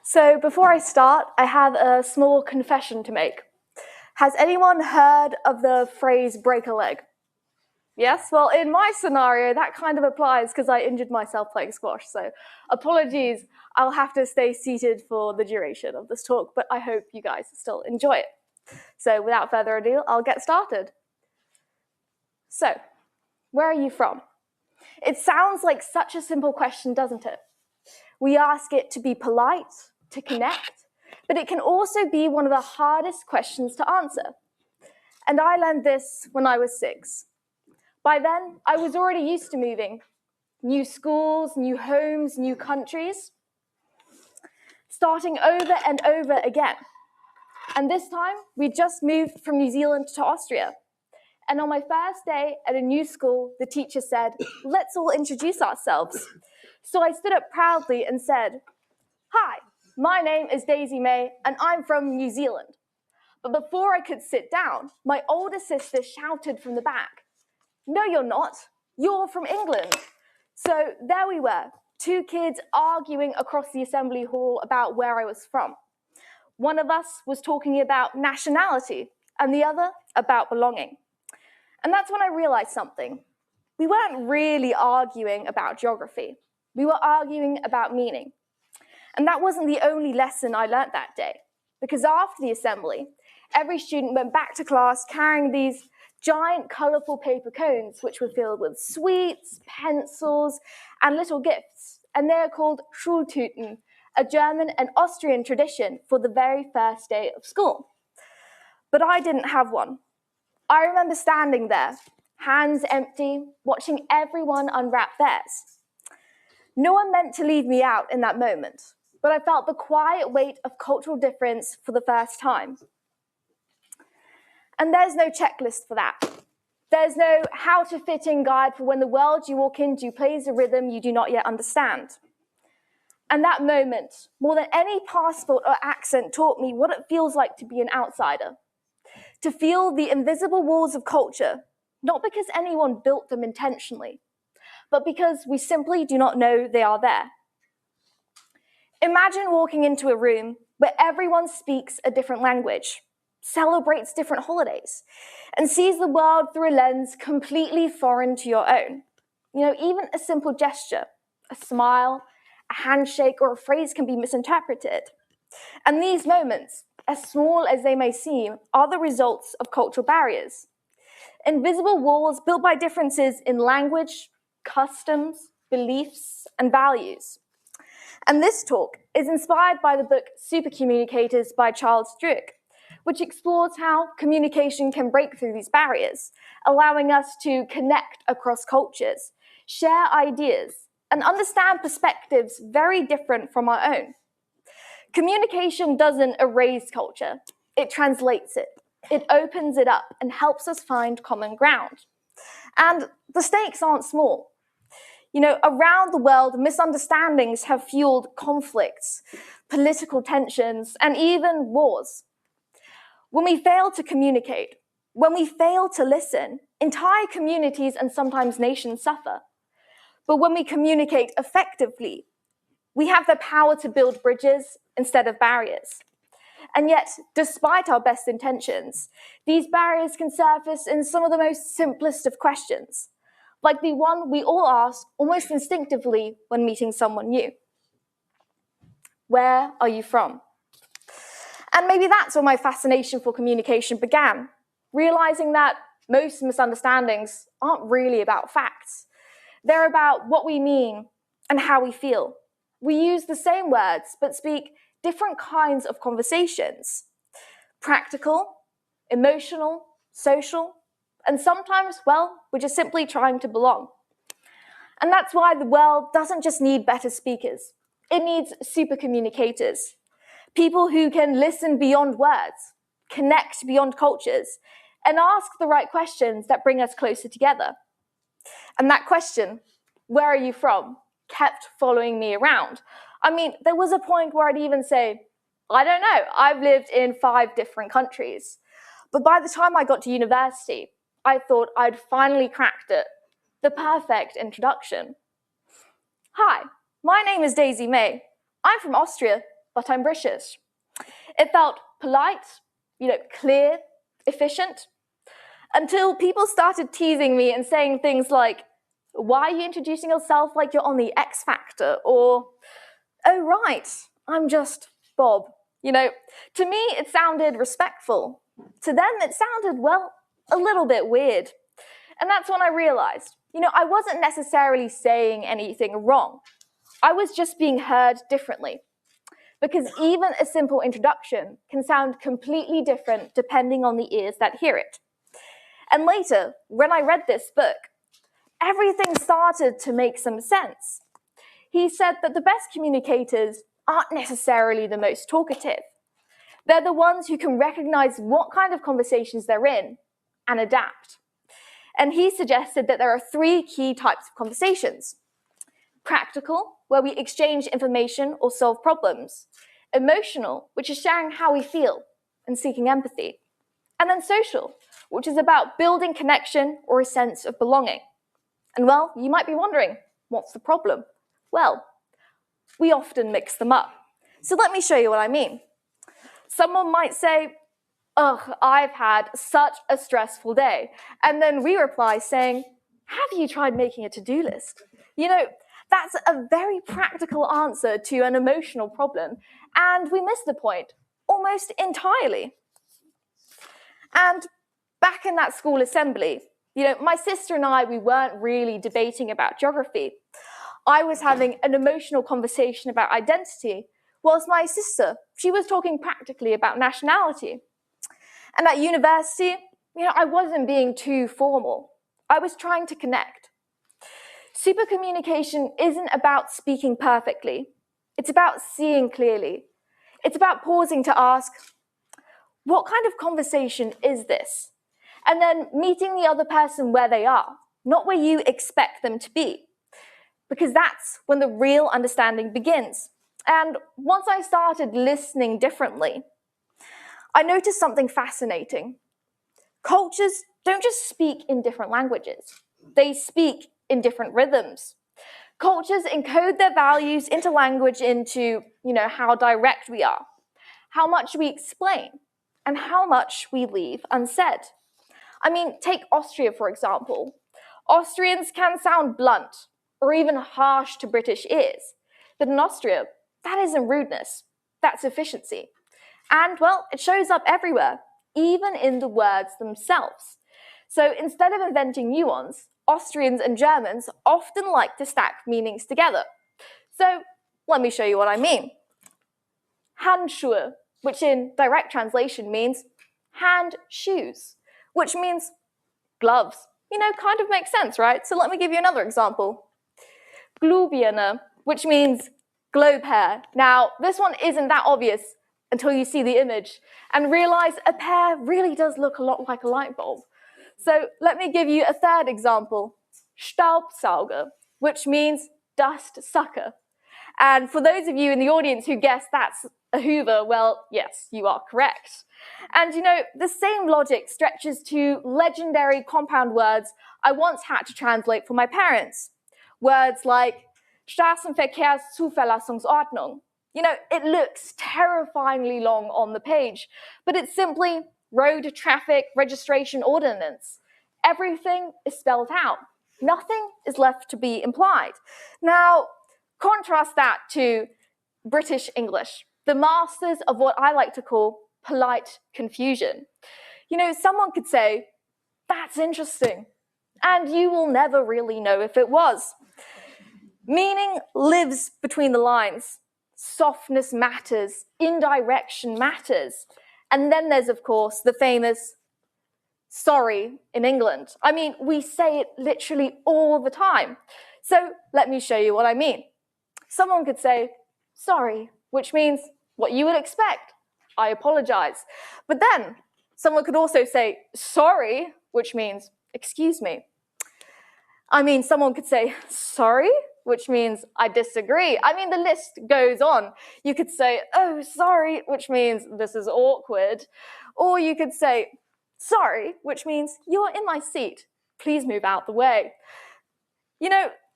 So before I start, I have a small confession to make. Has anyone heard of the phrase break a leg? Yes? Well, in my scenario, that kind of applies because I injured myself playing squash. So apologies, I'll have to stay seated for the duration of this talk, but I hope you guys still enjoy it. So without further ado, I'll get started. So, where are you from? It sounds like such a simple question, doesn't it? We ask it to be polite, to connect, but it can also be one of the hardest questions to answer. And I learned this when I was 6. By then, I was already used to moving. New schools, new homes, new countries, starting over and over again. And this time, we just moved from New Zealand to Austria. And on my first day at a new school, the teacher said, "Let's all introduce ourselves." So I stood up proudly and said, "Hi, my name is Daisy May, and I'm from New Zealand." But before I could sit down, my older sister shouted from the back, "No, you're not. You're from England." So there we were, 2 kids arguing across the assembly hall about where I was from. One of us was talking about nationality, and the other about belonging. And that's when I realized something. We weren't really arguing about geography. We were arguing about meaning. And that wasn't the only lesson I learned that day, because after the assembly, every student went back to class carrying these giant colorful paper cones, which were filled with sweets, pencils, and little gifts. And they are called Schultüten, a German and Austrian tradition for the very first day of school. But I didn't have one. I remember standing there, hands empty, watching everyone unwrap theirs. No one meant to leave me out in that moment, but I felt the quiet weight of cultural difference for the first time. And there's no checklist for that. There's no how to fit in guide for when the world you walk into plays a rhythm you do not yet understand. And that moment, more than any passport or accent, taught me what it feels like to be an outsider. To feel the invisible walls of culture, not because anyone built them intentionally, but because we simply do not know they are there. Imagine walking into a room where everyone speaks a different language, celebrates different holidays, and sees the world through a lens completely foreign to your own. Even a simple gesture, a smile, a handshake, or a phrase can be misinterpreted. And these moments, as small as they may seem, are the results of cultural barriers. Invisible walls built by differences in language, customs, beliefs, and values. And this talk is inspired by the book Supercommunicators by Charles Duhigg, which explores how communication can break through these barriers, allowing us to connect across cultures, share ideas, and understand perspectives very different from our own. Communication doesn't erase culture, it translates it. It opens it up and helps us find common ground. And the stakes aren't small. Around the world, misunderstandings have fueled conflicts, political tensions, and even wars. When we fail to communicate, when we fail to listen, entire communities and sometimes nations suffer. But when we communicate effectively, we have the power to build bridges instead of barriers. And yet, despite our best intentions, these barriers can surface in some of the most simplest of questions, like the one we all ask almost instinctively when meeting someone new. Where are you from? And maybe that's where my fascination for communication began, realizing that most misunderstandings aren't really about facts. They're about what we mean and how we feel. We use the same words, but speak different kinds of conversations. Practical, emotional, social, and sometimes, we're just simply trying to belong. And that's why the world doesn't just need better speakers. It needs super communicators, people who can listen beyond words, connect beyond cultures, and ask the right questions that bring us closer together. And that question, where are you from, kept following me around. There was a point where I'd even say, I don't know, I've lived in 5 different countries. But by the time I got to university, I thought I'd finally cracked it, the perfect introduction. Hi, my name is Daisy May. I'm from Austria, but I'm British. It felt polite, clear, efficient, until people started teasing me and saying things like, why are you introducing yourself like you're on the X Factor? Or, oh right, I'm just Bob. To me, it sounded respectful. To them, it sounded, well, a little bit weird. And that's when I realized, I wasn't necessarily saying anything wrong. I was just being heard differently. Because even a simple introduction can sound completely different depending on the ears that hear it. And later, when I read this book, everything started to make some sense. He said that the best communicators aren't necessarily the most talkative. They're the ones who can recognize what kind of conversations they're in and adapt. And he suggested that there are 3 key types of conversations. Practical, where we exchange information or solve problems. Emotional, which is sharing how we feel and seeking empathy. And then social, which is about building connection or a sense of belonging. And well, you might be wondering, what's the problem? Well, we often mix them up. So let me show you what I mean. Someone might say, ugh, I've had such a stressful day. And then we reply saying, have you tried making a to-do list? That's a very practical answer to an emotional problem, and we miss the point almost entirely. And back in that school assembly, my sister and we weren't really debating about geography. I was having an emotional conversation about identity, whilst my sister, she was talking practically about nationality. And at university, I wasn't being too formal. I was trying to connect. Supercommunication isn't about speaking perfectly. It's about seeing clearly. It's about pausing to ask, what kind of conversation is this? And then meeting the other person where they are, not where you expect them to be. Because that's when the real understanding begins. And once I started listening differently, I noticed something fascinating. Cultures don't just speak in different languages. They speak in different rhythms. Cultures encode their values into language into, how direct we are, how much we explain, and how much we leave unsaid. Take Austria, for example. Austrians can sound blunt or even harsh to British ears. But in Austria, that isn't rudeness, that's efficiency. And, well, it shows up everywhere, even in the words themselves. So instead of inventing nuance, Austrians and Germans often like to stack meanings together. So let me show you what I mean. Handschuhe, which in direct translation means hand shoes, which means gloves. Kind of makes sense, right? So let me give you another example. Glühbirne, which means globe hair. Now, this one isn't that obvious until you see the image and realize a pear really does look a lot like a light bulb. So let me give you a third example. Staubsauger, which means dust sucker. And for those of you in the audience who guessed that's a Hoover, well, yes, you are correct. And the same logic stretches to legendary compound words I once had to translate for my parents. Words like Straßenverkehrszuverlassungsordnung. It looks terrifyingly long on the page, but it's simply road traffic registration ordinance. Everything is spelled out. Nothing is left to be implied. Now, contrast that to British English, the masters of what I like to call polite confusion. Someone could say, that's interesting, and you will never really know if it was. Meaning lives between the lines. Softness matters, indirection matters. And then there's, of course, the famous sorry in England. We say it literally all the time. So let me show you what I mean. Someone could say, sorry, which means what you would expect. I apologize. But then someone could also say, sorry, which means, excuse me. Someone could say, sorry, which means I disagree. The list goes on. You could say, oh, sorry, which means this is awkward. Or you could say, sorry, which means you're in my seat. Please move out the way.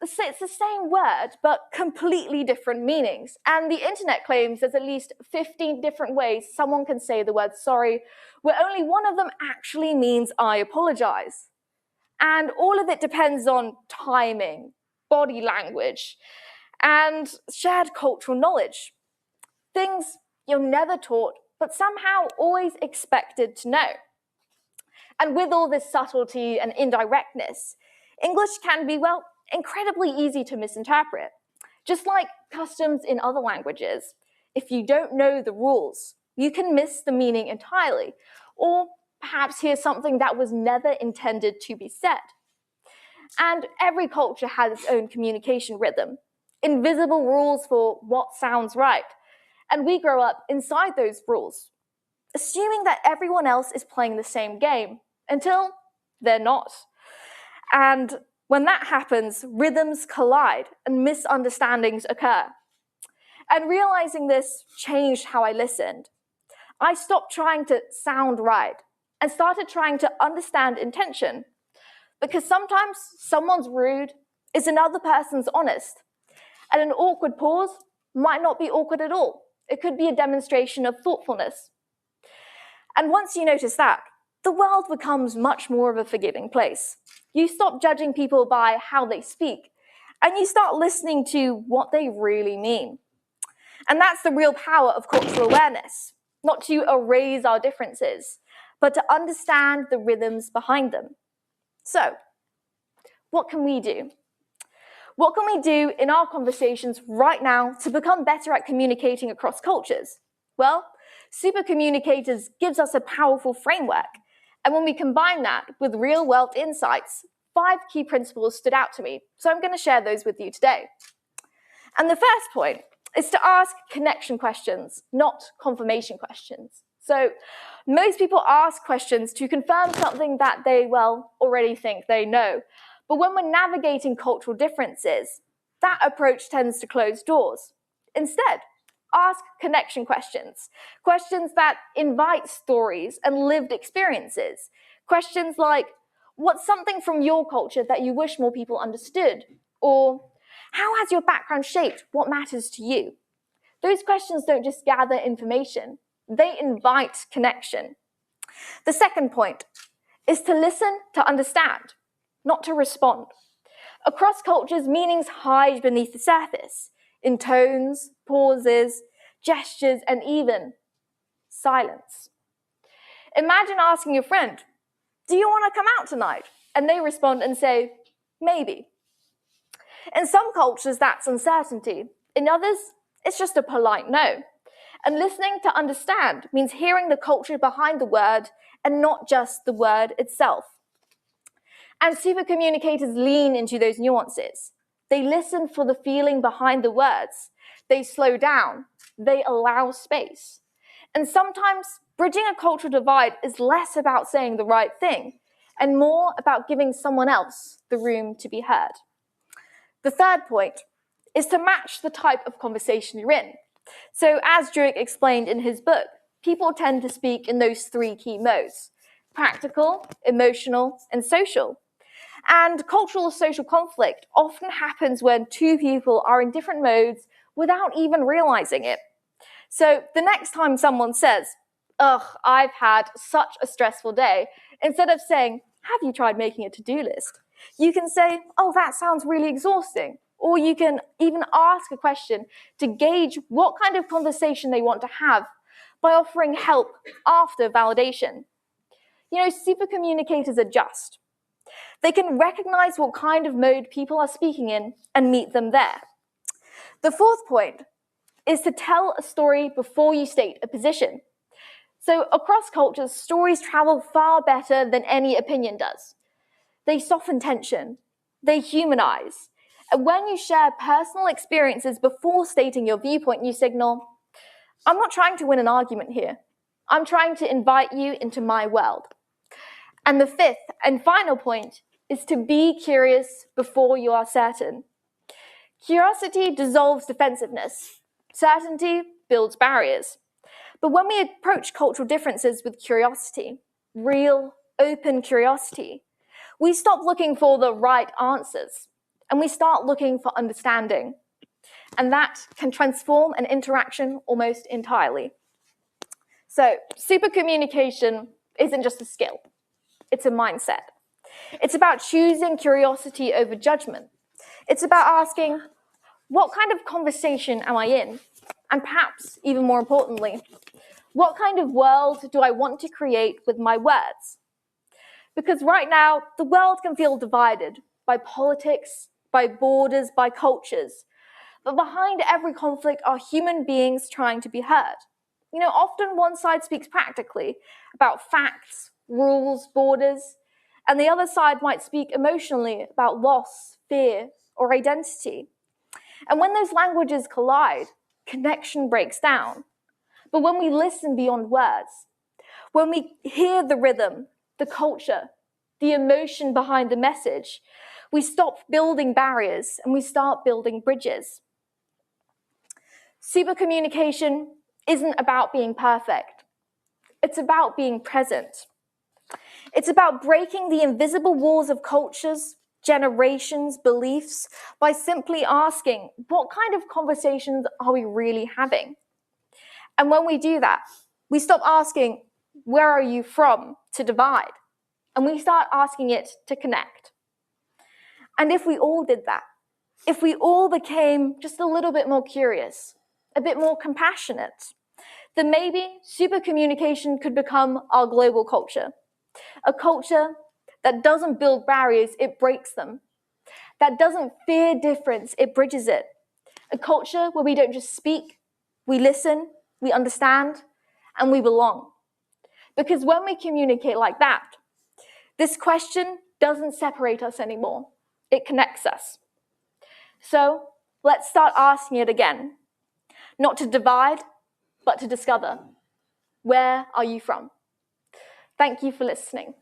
it's the same word, but completely different meanings. And the internet claims there's at least 15 different ways someone can say the word sorry, where only one of them actually means I apologize. And all of it depends on timing, body language, and shared cultural knowledge. Things you're never taught, but somehow always expected to know. And with all this subtlety and indirectness, English can be, well, incredibly easy to misinterpret. Just like customs in other languages, if you don't know the rules, you can miss the meaning entirely, or perhaps hear something that was never intended to be said. And every culture has its own communication rhythm, invisible rules for what sounds right. And we grow up inside those rules, assuming that everyone else is playing the same game, until they're not. And when that happens, rhythms collide and misunderstandings occur. And realizing this changed how I listened. I stopped trying to sound right and started trying to understand intention. Because sometimes someone's rude is another person's honest. And an awkward pause might not be awkward at all. It could be a demonstration of thoughtfulness. And once you notice that, the world becomes much more of a forgiving place. You stop judging people by how they speak, and you start listening to what they really mean. And that's the real power of cultural awareness, not to erase our differences, but to understand the rhythms behind them. So, what can we do? What can we do in our conversations right now to become better at communicating across cultures? Well, Supercommunicators gives us a powerful framework. And when we combine that with real-world insights, 5 key principles stood out to me. So I'm going to share those with you today. And the first point is to ask connection questions, not confirmation questions. So most people ask questions to confirm something that they, well, already think they know. But when we're navigating cultural differences, that approach tends to close doors. Instead, ask connection questions, questions that invite stories and lived experiences. Questions like, what's something from your culture that you wish more people understood? Or, how has your background shaped what matters to you? Those questions don't just gather information, they invite connection. The second point is to listen to understand, not to respond. Across cultures, meanings hide beneath the surface, in tones, pauses, gestures, and even silence. Imagine asking your friend, do you want to come out tonight? And they respond and say, maybe. In some cultures, that's uncertainty. In others, it's just a polite no. And listening to understand means hearing the culture behind the word and not just the word itself. And Supercommunicators lean into those nuances. They listen for the feeling behind the words. They slow down. They allow space. And sometimes bridging a cultural divide is less about saying the right thing and more about giving someone else the room to be heard. The third point is to match the type of conversation you're in. So as Jurek explained in his book, people tend to speak in those 3 key modes: practical, emotional, and social. And cultural social conflict often happens when 2 people are in different modes without even realizing it. So the next time someone says, ugh, I've had such a stressful day, instead of saying, have you tried making a to-do list? You can say, oh, that sounds really exhausting. Or you can even ask a question to gauge what kind of conversation they want to have by offering help after validation. You know, Supercommunicators adjust. They can recognize what kind of mode people are speaking in and meet them there. The fourth point is to tell a story before you state a position. So across cultures, stories travel far better than any opinion does. They soften tension, they humanize. And when you share personal experiences before stating your viewpoint, you signal, I'm not trying to win an argument here. I'm trying to invite you into my world. And the fifth and final point is to be curious before you are certain. Curiosity dissolves defensiveness. Certainty builds barriers. But when we approach cultural differences with curiosity, real, open curiosity, we stop looking for the right answers. and we start looking for understanding. And that can transform an interaction almost entirely. So supercommunication isn't just a skill, it's a mindset. It's about choosing curiosity over judgment. It's about asking, what kind of conversation am I in? And perhaps, even more importantly, what kind of world do I want to create with my words? Because right now, the world can feel divided by politics, by borders, by cultures. But behind every conflict are human beings trying to be heard. Often one side speaks practically about facts, rules, borders, and the other side might speak emotionally about loss, fear, or identity. And when those languages collide, connection breaks down. But when we listen beyond words, when we hear the rhythm, the culture, the emotion behind the message, we stop building barriers and we start building bridges. Supercommunication isn't about being perfect. It's about being present. It's about breaking the invisible walls of cultures, generations, beliefs, by simply asking, what kind of conversations are we really having? And when we do that, we stop asking, where are you from, to divide, and we start asking it to connect. And if we all did that, if we all became just a little bit more curious, a bit more compassionate, then maybe supercommunication could become our global culture. A culture that doesn't build barriers, it breaks them. That doesn't fear difference, it bridges it. A culture where we don't just speak, we listen, we understand, and we belong. Because when we communicate like that, this question doesn't separate us anymore. It connects us. So let's start asking it again. Not to divide, but to discover. Where are you from? Thank you for listening.